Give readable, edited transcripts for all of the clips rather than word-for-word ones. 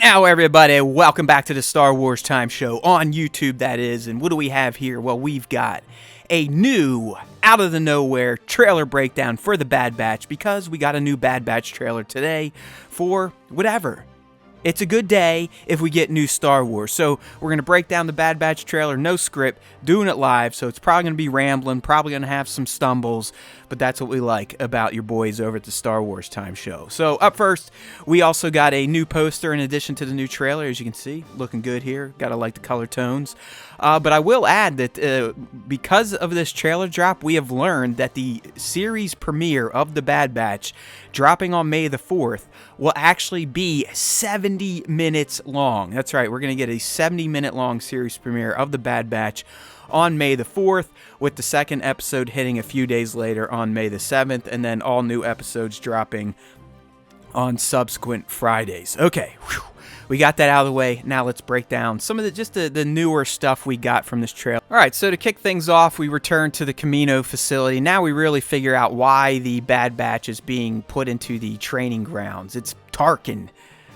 Now, everybody, welcome back to the Star Wars Time Show on YouTube, that is. And what do we have here? Well, we've got a new, out-of-the-nowhere trailer breakdown for The Bad Batch, because we got a new Bad Batch trailer today for whatever. It's a good day if we get new Star Wars. So we're going to break down the Bad Batch trailer, no script, doing it live. So it's probably going to be rambling, probably going to have some stumbles, but that's what we like about your boys over at the Star Wars Time Show. So up first, we also got a new poster in addition to the new trailer, as you can see. Looking good here. Got to like the color tones. But I will add that because of this trailer drop, we have learned that the series premiere of The Bad Batch, dropping on May the 4th, will actually be 70 minutes long. That's right, we're going to get a 70-minute long series premiere of The Bad Batch on May the 4th, with the second episode hitting a few days later on May the 7th, and then all new episodes dropping on subsequent Fridays. Okay, whew. We got that out of the way. Now let's break down some of the newer stuff we got from this trailer. All right, so to kick things off, we return to the Camino facility. Now we really figure out why the Bad Batch is being put into the training grounds. It's Tarkin.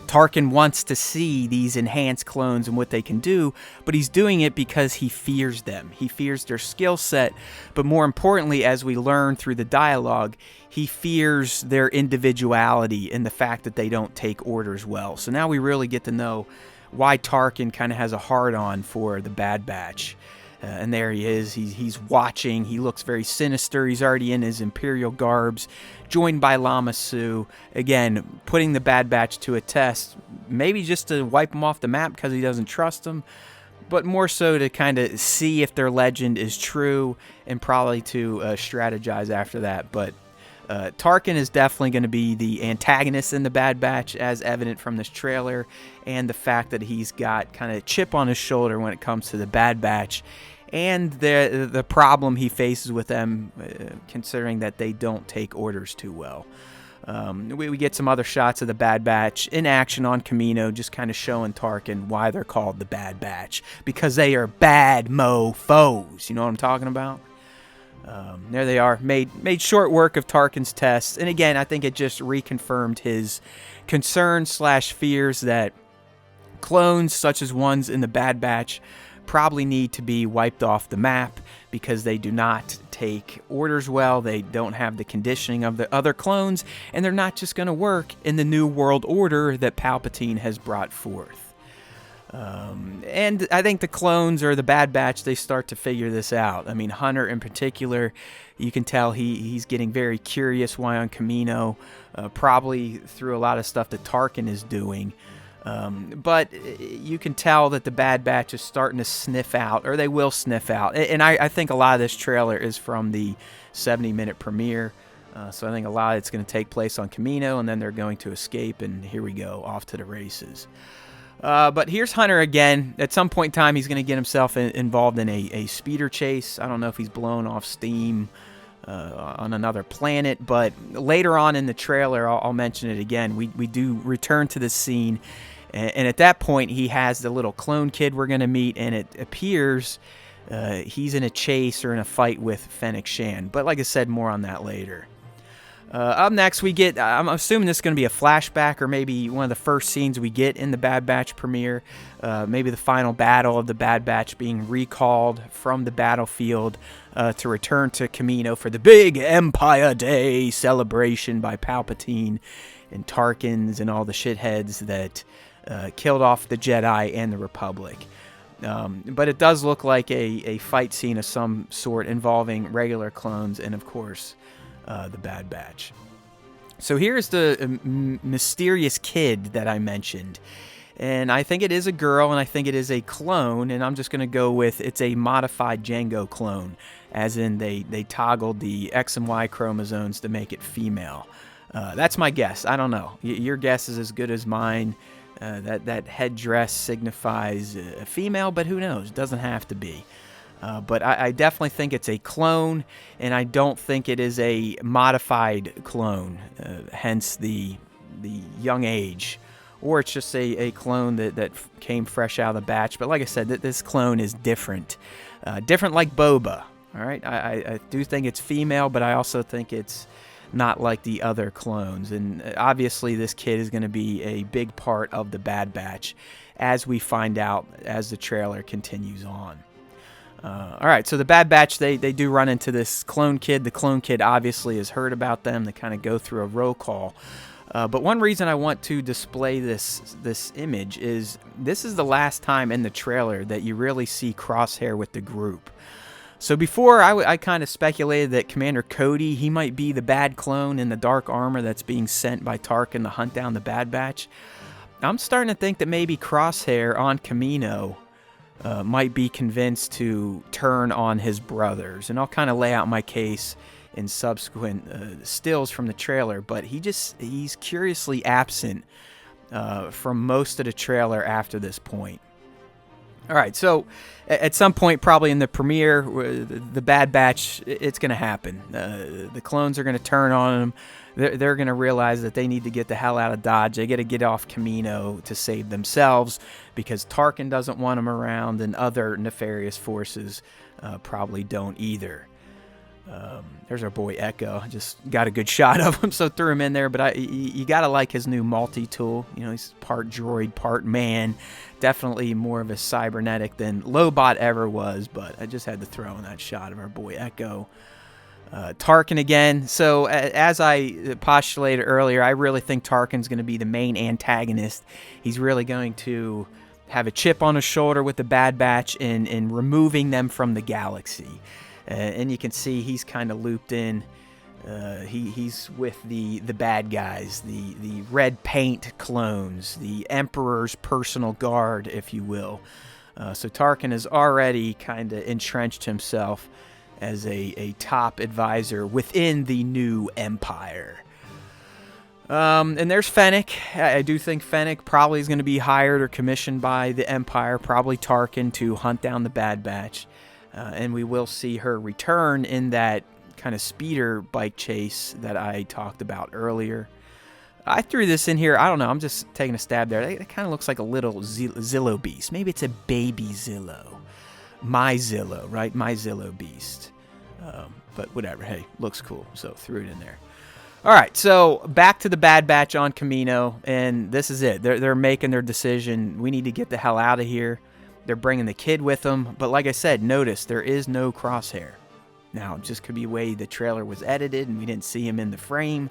Tarkin wants to see these enhanced clones and what they can do, but he's doing it because he fears them. He fears their skill set, but more importantly, as we learn through the dialogue, he fears their individuality and the fact that they don't take orders well. So now we really get to know why Tarkin kind of has a hard-on for the Bad Batch. And there he is. He's watching. He looks very sinister. He's already in his Imperial garbs, joined by Lama Su. Again, putting the Bad Batch to a test, maybe just to wipe him off the map because he doesn't trust them, but more so to kind of see if their legend is true and probably to strategize after that. But Tarkin is definitely going to be the antagonist in the Bad Batch, as evident from this trailer, and the fact that he's got kind of a chip on his shoulder when it comes to the Bad Batch, and the problem he faces with them, considering that they don't take orders too well. We get some other shots of the Bad Batch in action on Kamino, just kind of showing Tarkin why they're called the Bad Batch, because they are bad mofos. You know what I'm talking about? There they are, made short work of Tarkin's tests, and again, I think it just reconfirmed his concerns/fears that clones, such as ones in the Bad Batch, probably need to be wiped off the map because they do not take orders well, they don't have the conditioning of the other clones, and they're not just going to work in the new world order that Palpatine has brought forth. And I think the clones or the Bad Batch, they start to figure this out. I mean, Hunter in particular, you can tell he's getting very curious why on Kamino, probably through a lot of stuff that Tarkin is doing. But you can tell that the Bad Batch is starting to sniff out, or they will sniff out. And I think a lot of this trailer is from the 70-minute premiere. So I think a lot of it's going to take place on Kamino, and then they're going to escape, and here we go, off to the races. But here's Hunter again. At some point in time, he's going to get himself involved in a speeder chase. I don't know if he's blown off steam on another planet, but later on in the trailer, I'll mention it again, we do return to this scene, and at that point, he has the little clone kid we're going to meet, and it appears he's in a chase or in a fight with Fennec Shand. But like I said, more on that later. Up next, we get, I'm assuming this is going to be a flashback, or maybe one of the first scenes we get in the Bad Batch premiere. Maybe the final battle of the Bad Batch being recalled from the battlefield to return to Camino for the big Empire Day celebration by Palpatine and Tarkins and all the shitheads that killed off the Jedi and the Republic. But it does look like a fight scene of some sort involving regular clones and, of course, the Bad Batch. So here's the mysterious kid that I mentioned, and I think it is a girl, and I think it is a clone, and I'm just going to go with it's a modified Jango clone, as in they toggled the X and Y chromosomes to make it female. That's my guess. I don't know. Your guess is as good as mine. That headdress signifies a female, but who knows? It doesn't have to be. But I definitely think it's a clone, and I don't think it is a modified clone, hence the young age. Or it's just a clone that came fresh out of the batch. But like I said, this clone is different. Different like Boba. All right, I do think it's female, but I also think it's not like the other clones. And obviously this kid is going to be a big part of the Bad Batch, as we find out as the trailer continues on. All right, so the Bad Batch, they do run into this clone kid. The clone kid obviously has heard about them. They kind of go through a roll call. But one reason I want to display this image is this is the last time in the trailer that you really see Crosshair with the group. So before, I kind of speculated that Commander Cody, he might be the bad clone in the dark armor that's being sent by Tarkin to hunt down the Bad Batch. I'm starting to think that maybe Crosshair on Kamino might be convinced to turn on his brothers. And I'll kind of lay out my case in subsequent stills from the trailer. But he's curiously absent from most of the trailer after this point. All right, so at some point, probably in the premiere, the Bad Batch, it's going to happen. The clones are going to turn on them. They're going to realize that they need to get the hell out of Dodge. They got to get off Camino to save themselves because Tarkin doesn't want them around, and other nefarious forces probably don't either. There's our boy Echo. I just got a good shot of him, so threw him in there. But you got to like his new multi-tool. You know, he's part droid, part man. Definitely more of a cybernetic than Lobot ever was, but I just had to throw in that shot of our boy Echo. Tarkin again. So as I postulated earlier, I really think Tarkin's going to be the main antagonist. He's really going to have a chip on his shoulder with the Bad Batch in removing them from the galaxy. And you can see he's kind of looped in. He's with the bad guys, the red paint clones, the Emperor's personal guard, if you will. So Tarkin has already kind of entrenched himself as a top advisor within the new Empire. And there's Fennec. I do think Fennec probably is going to be hired or commissioned by the Empire, probably Tarkin, to hunt down the Bad Batch. And we will see her return in that kind of speeder bike chase that I talked about earlier. I threw this in here. I don't know. I'm just taking a stab there. It kind of looks like a little Zillo beast. Maybe it's a baby Zillo. My Zillo, right? My Zillo beast. But whatever. Hey, looks cool. So threw it in there. All right. So back to the Bad Batch on Camino. And this is it. They're making their decision. We need to get the hell out of here. They're bringing the kid with them. But like I said, notice there is no Crosshair. Now, it just could be the way the trailer was edited and we didn't see him in the frame.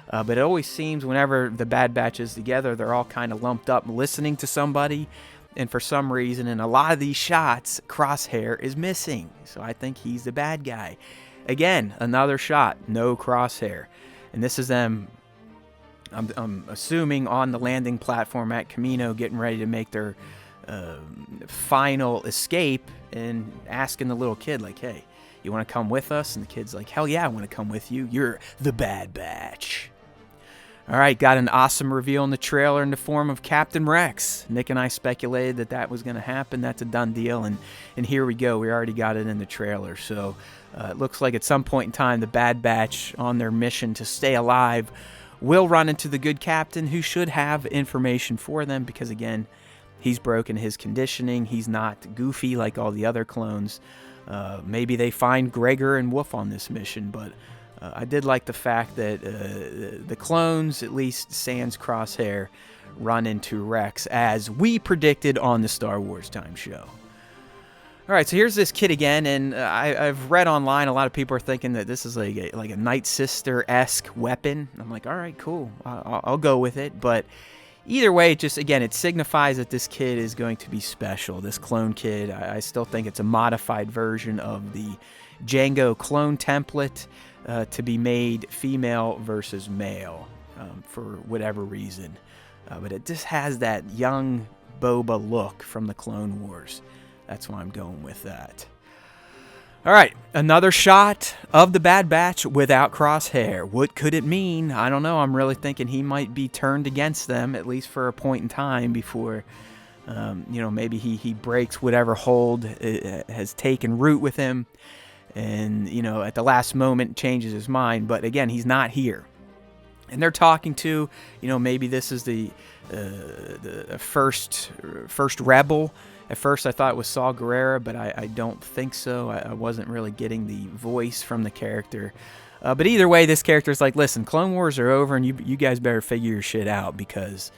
But it always seems whenever the Bad Batch is together, they're all kind of lumped up listening to somebody. And for some reason, in a lot of these shots, Crosshair is missing. So I think he's the bad guy. Again, another shot, no Crosshair. And this is them, I'm assuming, on the landing platform at Camino, getting ready to make their final escape and asking the little kid, like, hey, you want to come with us? And the kid's like, hell yeah, I want to come with you. You're the Bad Batch. All right, got an awesome reveal in the trailer in the form of Captain Rex. Nick and I speculated that was going to happen. That's a done deal, and here we go. We already got it in the trailer. So it looks like at some point in time, the Bad Batch, on their mission to stay alive, will run into the good captain, who should have information for them because, again, he's broken his conditioning. He's not goofy like all the other clones. Maybe they find Gregor and Wolf on this mission, but I did like the fact that the clones, at least sans Crosshair, run into Rex, as we predicted on the Star Wars Time show. All right, so here's this kid again, and I've read online a lot of people are thinking that this is like a Night Sister-esque weapon. I'm like, all right, cool, I'll go with it, but either way, it signifies that this kid is going to be special. This clone kid, I still think it's a modified version of the Jango clone template to be made female versus male for whatever reason. But it just has that young Boba look from the Clone Wars. That's why I'm going with that. All right, another shot of the Bad Batch without Crosshair. What could it mean? I don't know. I'm really thinking he might be turned against them, at least for a point in time, before, maybe he breaks whatever hold has taken root with him, and, at the last moment changes his mind. But again, he's not here. And they're talking to, maybe this is the first rebel. At first, I thought it was Saw Gerrera, but I don't think so. I wasn't really getting the voice from the character. But either way, this character's like, listen, Clone Wars are over, and you guys better figure your shit out, because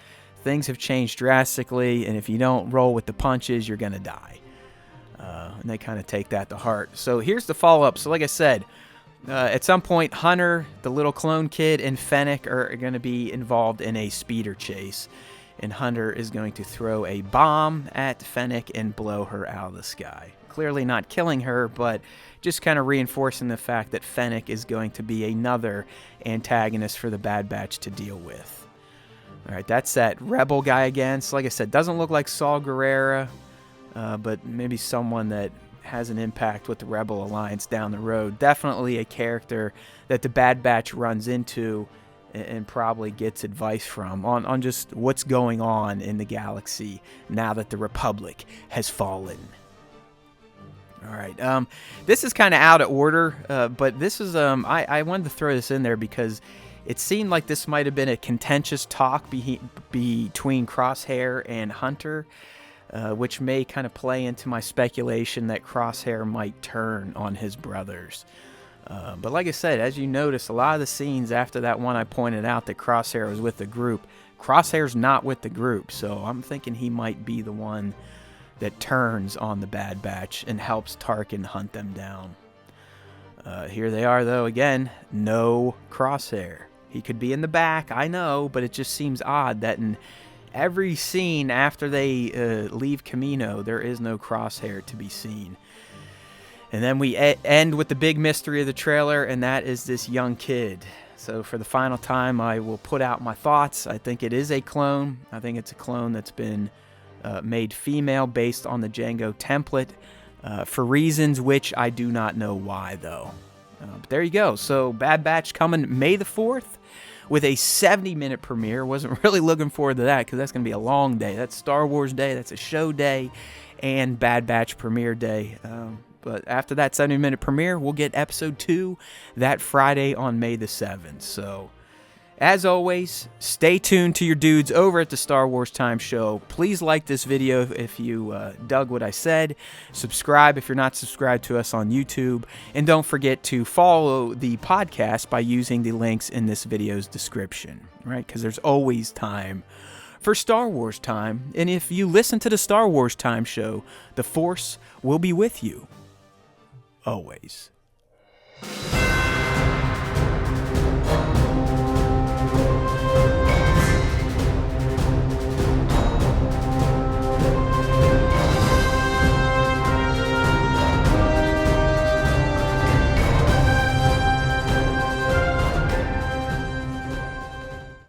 things have changed drastically, and if you don't roll with the punches, you're going to die. And they kind of take that to heart. So here's the follow-up. So like I said, at some point, Hunter, the little clone kid, and Fennec are going to be involved in a speeder chase. And Hunter is going to throw a bomb at Fennec and blow her out of the sky. Clearly not killing her, but just kind of reinforcing the fact that Fennec is going to be another antagonist for the Bad Batch to deal with. Alright, that's that rebel guy again. So like I said, doesn't look like Saw Gerrera, but maybe someone that has an impact with the Rebel Alliance down the road. Definitely a character that the Bad Batch runs into and probably gets advice from on just what's going on in the galaxy now that the Republic has fallen. All right, this is kind of out of order, but this is I wanted to throw this in there because it seemed like this might have been a contentious talk between Crosshair and Hunter, which may kind of play into my speculation that Crosshair might turn on his brothers. But like I said, as you notice, a lot of the scenes after that one I pointed out that Crosshair was with the group, Crosshair's not with the group, so I'm thinking he might be the one that turns on the Bad Batch and helps Tarkin hunt them down. Here they are, though, again, no Crosshair. He could be in the back, I know, but it just seems odd that in every scene after they leave Camino, there is no Crosshair to be seen. And then we end with the big mystery of the trailer, and that is this young kid. So for the final time, I will put out my thoughts. I think it is a clone. I think it's a clone that's been made female based on the Jango template for reasons which I do not know why, though. But there you go. So Bad Batch coming May the 4th with a 70-minute premiere. Wasn't really looking forward to that because that's going to be a long day. That's Star Wars Day, that's a show day, and Bad Batch premiere day. But after that 70-minute premiere, we'll get episode 2 that Friday on May the 7th. So, as always, stay tuned to your dudes over at the Star Wars Time Show. Please like this video if you dug what I said. Subscribe if you're not subscribed to us on YouTube. And don't forget to follow the podcast by using the links in this video's description, right? Because there's always time for Star Wars time. And if you listen to the Star Wars Time Show, the Force will be with you. Always.